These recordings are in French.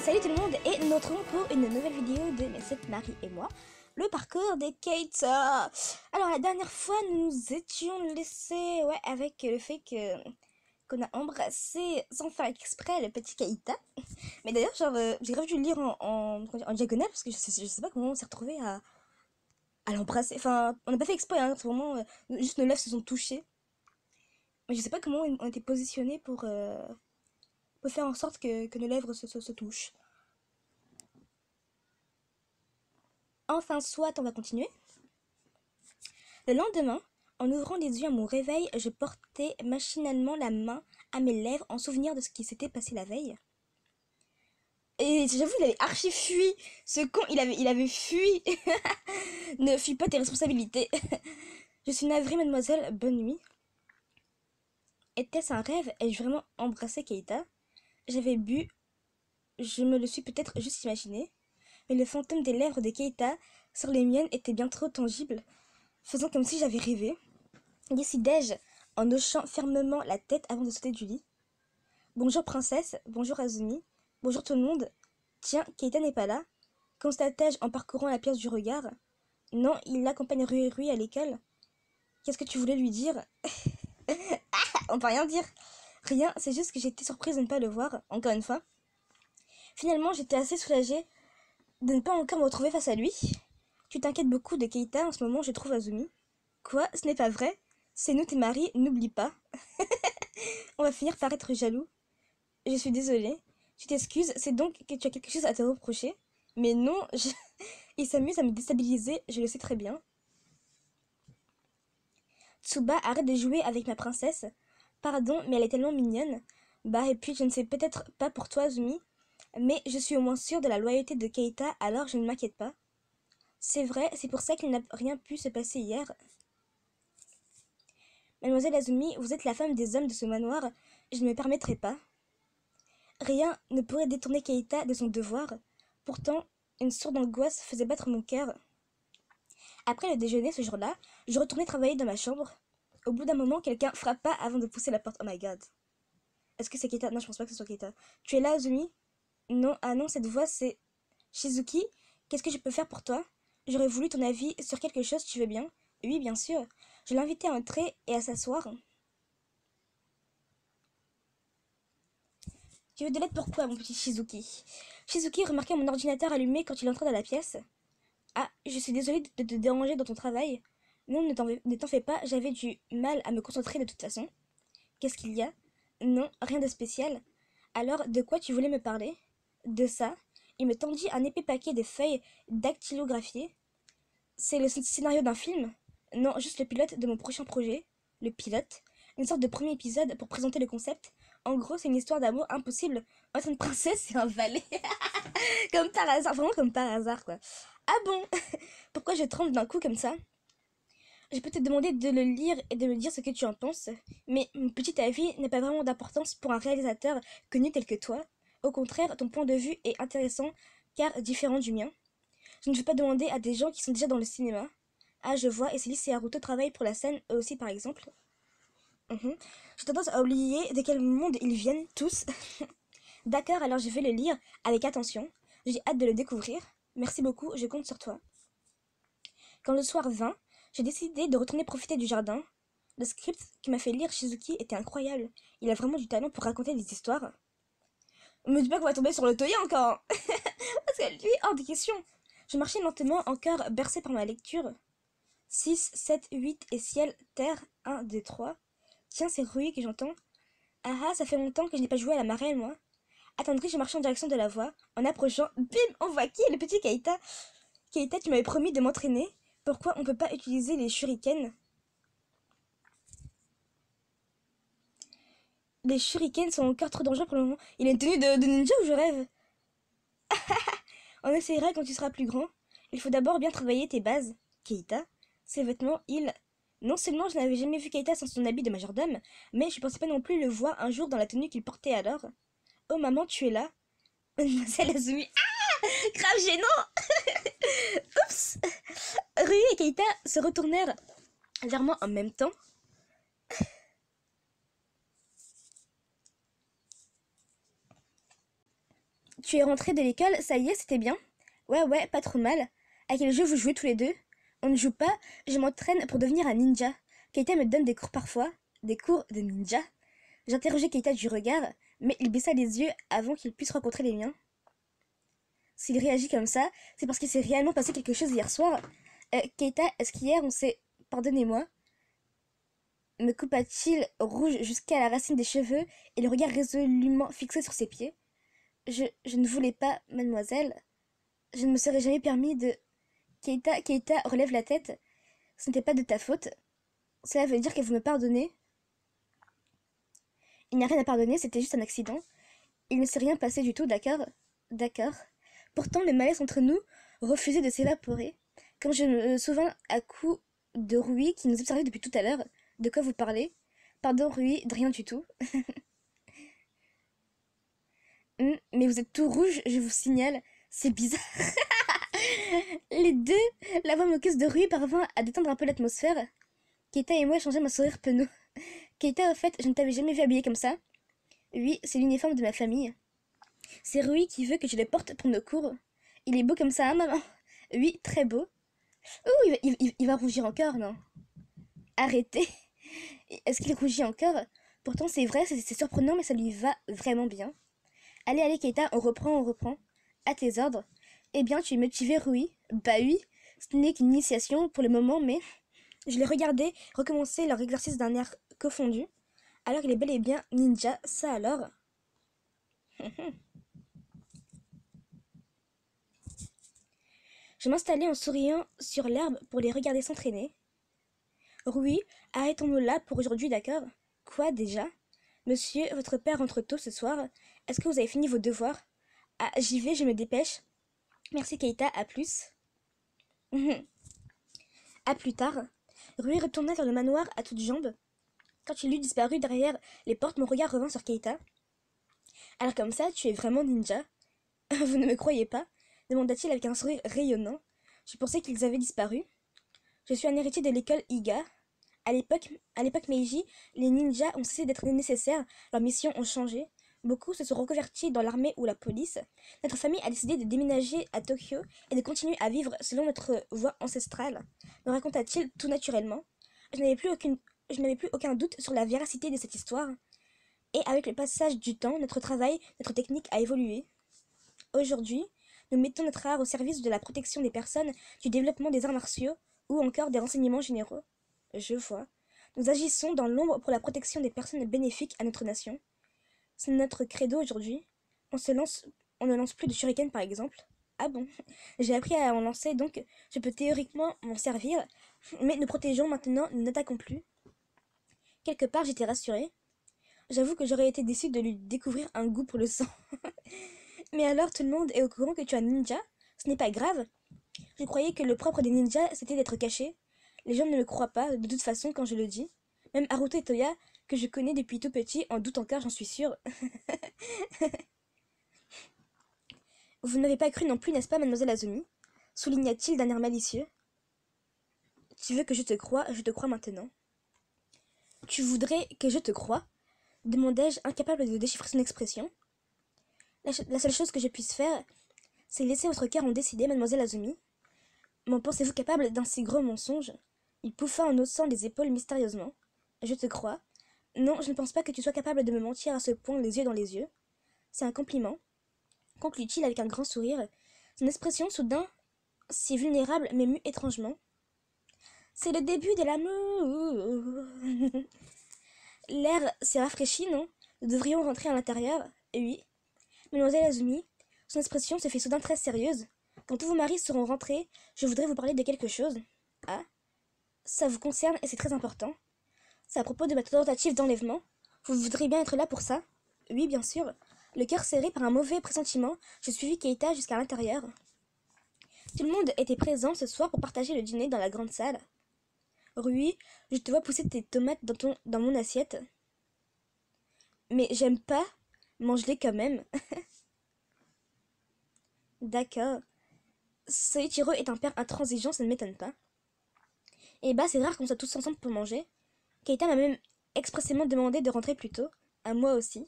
Salut tout le monde et nous nous retrouvons pour une nouvelle vidéo de mes 7 Marie et moi, le parcours des Keita. Alors la dernière fois nous nous étions laissés avec le fait qu'on a embrassé sans faire exprès le petit Keita. Mais d'ailleurs j'ai grave dû le lire en diagonale parce que je sais pas comment on s'est retrouvé à l'embrasser. Enfin on n'a pas fait exprès, hein, c'est vraiment juste nos lèvres se sont touchées. Mais je sais pas comment on était positionnés pour faire en sorte que nos lèvres se touchent. Enfin soit, on va continuer. Le lendemain, en ouvrant les yeux à mon réveil, je portais machinalement la main à mes lèvres en souvenir de ce qui s'était passé la veille. Et j'avoue, il avait archi fui. Ce con, il avait fui. Ne fuis pas tes responsabilités. Je suis navrée, mademoiselle. Bonne nuit. Était-ce un rêve? Ai-je vraiment embrassé Keita? J'avais bu. Je me le suis peut-être juste imaginé. Mais le fantôme des lèvres de Keita sur les miennes était bien trop tangible, faisant comme si j'avais rêvé. Décidai-je, en hochant fermement la tête avant de sauter du lit. Bonjour princesse, bonjour Azumi, bonjour tout le monde. Tiens, Keita n'est pas là, constatai-je en parcourant la pièce du regard. Non, il l'accompagne rue et rue à l'école. Qu'est-ce que tu voulais lui dire? On peut rien dire. Rien, c'est juste que j'étais surprise de ne pas le voir, encore une fois. Finalement, j'étais assez soulagée de ne pas encore me retrouver face à lui. Tu t'inquiètes beaucoup de Keita en ce moment, je trouve Azumi. Quoi? Ce n'est pas vrai? C'est nous tes maris, n'oublie pas. On va finir par être jaloux. Je suis désolée. Tu t'excuses, c'est donc que tu as quelque chose à te reprocher. Mais non, il s'amuse à me déstabiliser, je le sais très bien. Tsuba, arrête de jouer avec ma princesse. Pardon, mais elle est tellement mignonne. Bah, et puis je ne sais peut-être pas pour toi, Azumi, mais je suis au moins sûre de la loyauté de Keita, alors je ne m'inquiète pas. C'est vrai, c'est pour ça qu'il n'a rien pu se passer hier. Mademoiselle Azumi, vous êtes la femme des hommes de ce manoir, je ne me permettrai pas. Rien ne pourrait détourner Keita de son devoir. Pourtant, une sourde angoisse faisait battre mon cœur. Après le déjeuner ce jour-là, je retournai travailler dans ma chambre. Au bout d'un moment, quelqu'un frappa avant de pousser la porte. Oh my god. Est-ce que c'est Keita? Non, je pense pas que ce soit Keita. Tu es là, Azumi? Non, ah non, cette voix c'est... Shizuki, qu'est-ce que je peux faire pour toi? J'aurais voulu ton avis sur quelque chose, tu veux bien? Oui, bien sûr. Je l'invitais à entrer et à s'asseoir. Tu veux de l'aide pourquoi, mon petit Shizuki? Shizuki remarqua mon ordinateur allumé quand il entra dans la pièce. Ah, je suis désolée de te déranger dans ton travail. Non, ne t'en fais pas, j'avais du mal à me concentrer de toute façon. Qu'est-ce qu'il y a? Non, rien de spécial. Alors, de quoi tu voulais me parler? De ça. Il me tendit un épais paquet de feuilles dactylographiées. C'est le scénario d'un film? Non, juste le pilote de mon prochain projet. Le pilote? Une sorte de premier épisode pour présenter le concept. En gros, c'est une histoire d'amour impossible entre une princesse et un valet. Comme par hasard, vraiment comme par hasard, quoi. Ah bon? Pourquoi je tremble d'un coup comme ça? Je peux te demander de le lire et de me dire ce que tu en penses, mais mon petit avis n'a pas vraiment d'importance pour un réalisateur connu tel que toi. Au contraire, ton point de vue est intéressant car différent du mien. Je ne vais pas demander à des gens qui sont déjà dans le cinéma. Ah, je vois, et Célice et Haruto travaillent pour la scène, eux aussi par exemple. J'ai tendance à oublier de quel monde ils viennent, tous. D'accord, alors je vais le lire avec attention. J'ai hâte de le découvrir. Merci beaucoup, je compte sur toi. Quand le soir vint, j'ai décidé de retourner profiter du jardin. Le script qui m'a fait lire Shizuki était incroyable. Il a vraiment du talent pour raconter des histoires. Me dis pas qu'on va tomber sur le toya encore. Parce que lui, hors des questions. Je marchais lentement, encore bercé par ma lecture. 6, 7, 8 et ciel, terre, 1, 2, 3. Tiens, c'est Rui que j'entends. Ah ah, ça fait longtemps que je n'ai pas joué à la marelle, moi. Attendri, je marchais en direction de la voie. En approchant, bim, on voit qui est le petit Keita. Keita, tu m'avais promis de m'entraîner. Pourquoi on peut pas utiliser les shurikens? Les shurikens sont encore trop dangereux pour le moment. Il a une tenue de ninja ou je rêve? On essaiera quand tu seras plus grand. Il faut d'abord bien travailler tes bases. Keita, ses vêtements, Non seulement je n'avais jamais vu Keita sans son habit de majordome, mais je pensais pas non plus le voir un jour dans la tenue qu'il portait alors. Oh maman, tu es là? Mademoiselle Azumi. Ah! Grave gênant! Oups! Rui et Keita se retournèrent vers moi en même temps. Tu es rentré de l'école, ça y est, c'était bien? Ouais, pas trop mal. À quel jeu vous jouez tous les deux? On ne joue pas, je m'entraîne pour devenir un ninja. Keita me donne des cours parfois. Des cours de ninja? J'interrogeais Keita du regard, mais il baissa les yeux avant qu'il puisse rencontrer les miens. S'il réagit comme ça, c'est parce qu'il s'est réellement passé quelque chose hier soir. Keita, est-ce qu'hier on s'est... Pardonnez-moi. Me coupa-t-il rouge jusqu'à la racine des cheveux et le regard résolument fixé sur ses pieds. Je ne voulais pas, mademoiselle. Je ne me serais jamais permis de... Keita relève la tête. Ce n'était pas de ta faute. Cela veut dire que vous me pardonnez? Il n'y a rien à pardonner, c'était juste un accident. Il ne s'est rien passé du tout, d'accord? D'accord. Pourtant, le malaise entre nous refusait de s'évaporer. Comme je me souviens à coup de Rui qui nous observait depuis tout à l'heure. De quoi vous parlez? Pardon, Rui, de rien du tout. Mais vous êtes tout rouge, je vous signale. C'est bizarre. Les deux, la voix moqueuse de Rui parvint à détendre un peu l'atmosphère. Keita et moi échangeâmes un sourire penaud. Keita, au fait, je ne t'avais jamais vu habillée comme ça. Oui, c'est l'uniforme de ma famille. C'est Rui qui veut que je le porte pour nos cours. Il est beau comme ça, hein, maman? Oui, très beau. Oh, il va rougir encore, non? Arrêtez. Est-ce qu'il rougit encore? Pourtant, c'est vrai, c'est surprenant, mais ça lui va vraiment bien. Allez, Keita, on reprend. À tes ordres. Eh bien, tu es motivé, Rui? Bah oui, ce n'est qu'une initiation pour le moment, mais... Je les regardais recommencer leur exercice d'un air confondu. Alors il est bel et bien ninja, ça alors? Je m'installai en souriant sur l'herbe pour les regarder s'entraîner. Rui, arrêtons-nous là pour aujourd'hui, d'accord? Quoi déjà? Monsieur, votre père rentre tôt ce soir. Est-ce que vous avez fini vos devoirs? Ah, j'y vais, je me dépêche. Merci Keita, à plus. À plus tard. Rui retourna vers le manoir à toutes jambes. Quand il eut disparu derrière les portes, mon regard revint sur Keita. Alors comme ça, tu es vraiment ninja? Vous ne me croyez pas? Demanda-t-il avec un sourire rayonnant. Je pensais qu'ils avaient disparu. Je suis un héritier de l'école Iga. À l'époque Meiji, les ninjas ont cessé d'être nécessaires, leurs missions ont changé. Beaucoup se sont reconvertis dans l'armée ou la police. Notre famille a décidé de déménager à Tokyo et de continuer à vivre selon notre voie ancestrale, me raconta-t-il tout naturellement. Je n'avais plus aucun doute sur la véracité de cette histoire. Et avec le passage du temps, notre travail, notre technique a évolué. Aujourd'hui, nous mettons notre art au service de la protection des personnes, du développement des arts martiaux ou encore des renseignements généraux. Je vois. Nous agissons dans l'ombre pour la protection des personnes bénéfiques à notre nation. C'est notre credo aujourd'hui. On ne lance plus de shuriken par exemple. Ah bon? J'ai appris à en lancer donc je peux théoriquement m'en servir, mais nous protégeons maintenant, nous n'attaquons plus. Quelque part j'étais rassurée. J'avoue que j'aurais été déçue de lui découvrir un goût pour le sang. Mais alors tout le monde est au courant que tu es un ninja? Ce n'est pas grave. Je croyais que le propre des ninjas c'était d'être caché. Les gens ne me croient pas de toute façon quand je le dis. Même Haruto et Toya, que je connais depuis tout petit, en doutent encore, j'en suis sûre. Vous ne m'avez pas cru non plus, n'est-ce pas, mademoiselle Azumi? Souligna-t-il d'un air malicieux. Tu veux que je te crois maintenant. Tu voudrais que je te croie? Demandai-je, incapable de déchiffrer son expression. La seule chose que je puisse faire, c'est laisser votre cœur en décider, mademoiselle Azumi. M'en pensez-vous capable d'un si gros mensonge? Il pouffa en haussant les épaules mystérieusement. Je te crois. Non, je ne pense pas que tu sois capable de me mentir à ce point les yeux dans les yeux. C'est un compliment, conclut-il avec un grand sourire. Son expression, soudain, si vulnérable, m'émut étrangement. C'est le début de l'amour. L'air s'est rafraîchi, non? Nous devrions rentrer à l'intérieur. Oui. Mademoiselle Azumi, son expression se fait soudain très sérieuse. Quand tous vos maris seront rentrés, je voudrais vous parler de quelque chose. Ah, ça vous concerne et c'est très important. C'est à propos de ma tentative d'enlèvement. Vous voudriez bien être là pour ça? Oui, bien sûr. Le cœur serré par un mauvais pressentiment, je suivis Keita jusqu'à l'intérieur. Tout le monde était présent ce soir pour partager le dîner dans la grande salle. Rui, je te vois pousser tes tomates dans mon assiette. Mais j'aime pas. Mange-les quand même. D'accord. Soichiro est un père intransigeant, ça ne m'étonne pas. Eh bah, c'est rare qu'on soit tous ensemble pour manger. Keita m'a même expressément demandé de rentrer plus tôt. À moi aussi.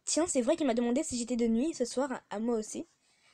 Tiens, c'est vrai qu'il m'a demandé si j'étais de nuit ce soir, à moi aussi.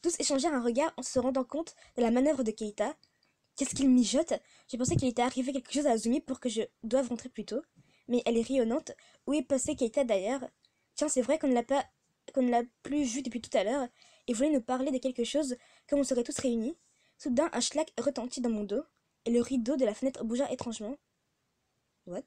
Tous échangèrent un regard en se rendant compte de la manœuvre de Keita. Qu'est-ce qu'il mijote? J'ai pensé qu'il était arrivé quelque chose à Azumi pour que je doive rentrer plus tôt. Mais elle est rayonnante. Où est passé Keita d'ailleurs? Tiens, c'est vrai qu'on ne l'a plus vu depuis tout à l'heure et voulait nous parler de quelque chose comme on serait tous réunis. Soudain, un schlack retentit dans mon dos et le rideau de la fenêtre bougea étrangement. What?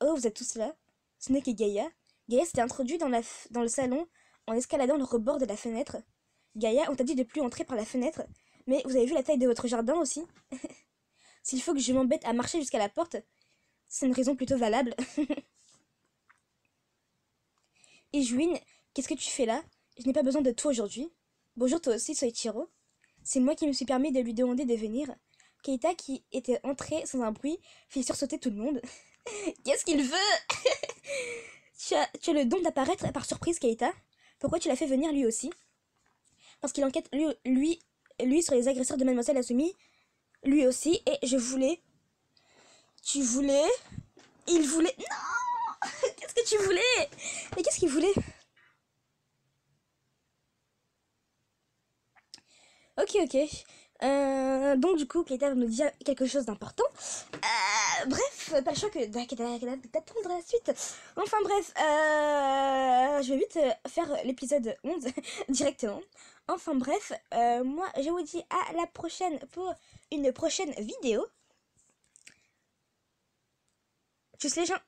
Oh, vous êtes tous là? Ce n'est que Gaïa. Gaïa s'était introduite dans le salon en escaladant le rebord de la fenêtre. Gaïa, on t'a dit de plus entrer par la fenêtre, mais vous avez vu la taille de votre jardin aussi? S'il faut que je m'embête à marcher jusqu'à la porte, c'est une raison plutôt valable. Ijuin, qu'est-ce que tu fais là? Je n'ai pas besoin de toi aujourd'hui. Bonjour toi aussi, Soichiro. C'est moi qui me suis permis de lui demander de venir. Keita, qui était entré sans un bruit, fit sursauter tout le monde. Qu'est-ce qu'il veut? Tu as le don d'apparaître par surprise, Keita. Pourquoi tu l'as fait venir lui aussi? Parce qu'il enquête lui sur les agresseurs de Mademoiselle Azumi, lui aussi, et je voulais... Tu voulais... Il voulait... Non! Qu'est-ce que tu voulais? Mais qu'est-ce qu'il voulait? Ok. Donc du coup, Keita nous dit quelque chose d'important. Bref, pas le choix que d'attendre la suite. Enfin bref, je vais vite faire l'épisode 11 directement. Enfin bref, moi je vous dis à la prochaine pour une prochaine vidéo. Tchuss les gens!